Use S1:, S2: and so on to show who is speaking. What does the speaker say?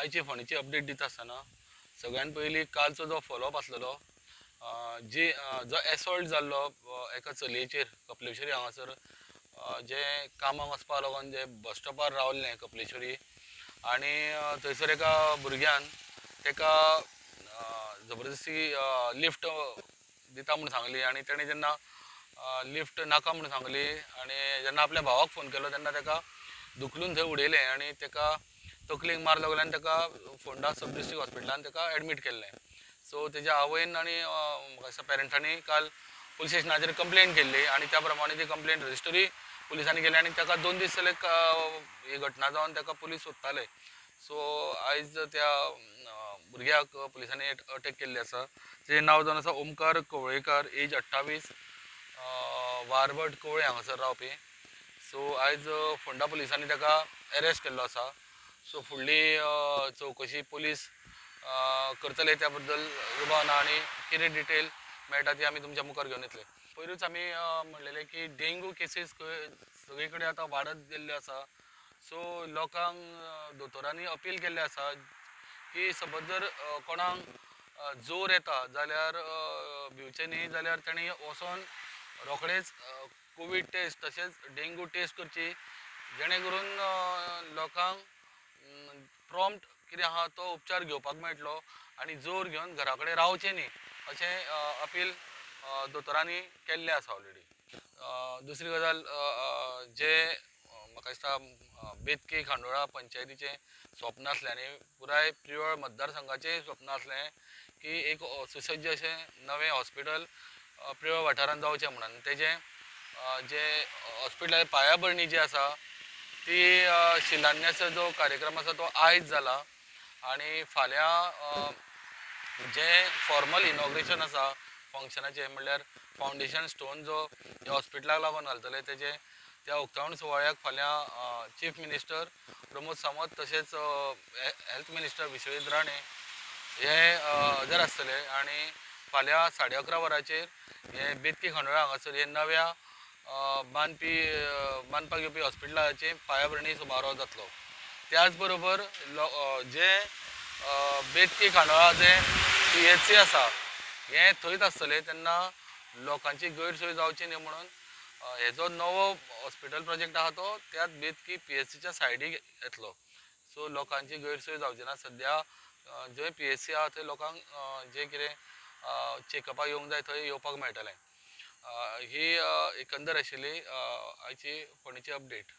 S1: आयची फोंडेची अपडेट दिता आसतना सगळ्यान पयलीं कालचो जो फॉलोअप आसलेलो जो एसॉल्ट जाल्लो एका चलयेचेर कपलेश्वरी हांगासर जे कामाक वचपा लागून जे बस स्टॉपार रावल्लें कपलेश्वरी आनी थंयसर एका भुरग्यान तेका जबरदस्ती लिफ्ट दिता म्हणून सांगली आनी तेणें जेन्ना लिफ्ट नाका म्हणून सांगली आनी जेन्ना आपल्या भावाक फोन केलो तेन्ना तेका दुखलून थंय उडयलें आनी तेका तकलेक मार लागल्यान तेका फोंडा सब डिस्ट्रिक्ट हॉस्पिटलान तेका एडमीट केल्लें. सो तेज्या आवयन आनी म्हाका दिसता पेरंट्सांनी काल पुलीस स्टेशनाचेर कंप्लेंट केल्ली आनी त्या प्रमाणे ती कंप्लेंट रजिस्टरूय पुलिसांनी केली आनी तेका 2 दीस जाले ही घटना जावन तेका पुलीस सोदताले. सो आयज त्या भुरग्याक पुलिसांनी अटक केल्ली आसा. तेजें नांव जावन आसा ओमकार कवळेकार, एज 28, वारबट कवळे हांगासर रावपी. सो आयज फोंडा पुलिसांनी तेका अरेस्ट केल्लो आसा. सो फुडली चवकशी पुलीस करतले त्या बद्दल विभावना आनी कितें डिटेल मेळटा ती आमी तुमच्या मुखार घेवन येतले. पयरूच आमी म्हणलेलें की डेंगू केसीस सगळे कडेन आतां वाडत गेल्ल्यो आसा. सो लोकांक दोतोरांनी अपील केल्लें आसा की सपोज जर कोणाक जोर येता जाल्यार भिवचें न्ही, जाल्यार तेणी वचोन रोखडेच कोवीड टेस्ट तशेंच डेंगू टेस्ट करची, जेणे करून लोकांक प्रॉम्प्ट कितें आहा तो उपचार घेवपाक मेळटलो आनी जोर घेवन घरा कडेन रावचें न्ही अशें अपील दोतोरांनी केल्लें आसा ऑलरेडी. दुसरी गजाल जे म्हाका दिसता बेतकी खांडोळा पंचायतीचें स्वप्न आसलें आनी पुराय प्रिवळ मतदारसंघाचें स्वप्न आसलें की एक सुसज्ज अशें नवें हॉस्पिटल प्रिवळ वाठारांत जावचें म्हणून. तेजें जे हॉस्पिटलाची पायाभरणी जी आसा ती शिलान्यास जो कार्यक्रम आसा तो आयज जाला आनी फाल्यां जे फॉर्मल इनॉग्रेशन आसा फंक्शनाचें म्हणल्यार फावंडेशन स्टोन जो ह्या हॉस्पिटलाक लागून घालतले तेजे त्या उक्तावण सुवाळ्याक फाल्यां चीफ मिनिस्टर प्रमोद सावंत तशेंच हेल्थ मिनिस्टर विश्वजीत राणे हे हजर आसतले आनी फाल्यां 11:30 वरांचेर हे बेतकी खांडोळा हांगासर हे नव्या बांदपाक येवपी हॉस्पिटलाची पायाभरणी समारोह जातलो. त्याच बरोबर जे बेतकी खांडोळा जे PHC आसा हे थंयच आसतले तेन्ना लोकांची गैरसोय जावची न्ही म्हणून हे जो नवो हॉस्पिटल प्रोजेक्ट आहा तो त्याच बेतकी PHCच्या सायडीक येतलो. सो लोकांची गैरसोय जावची ना. सद्या जंय PHC आहा थंय लोकांक जे कितें चॅकअपाक येवंक जाय थंय येवपाक मेळटलें. ही एकंदर आशिल्ली आयची फोंडेची अपडेट.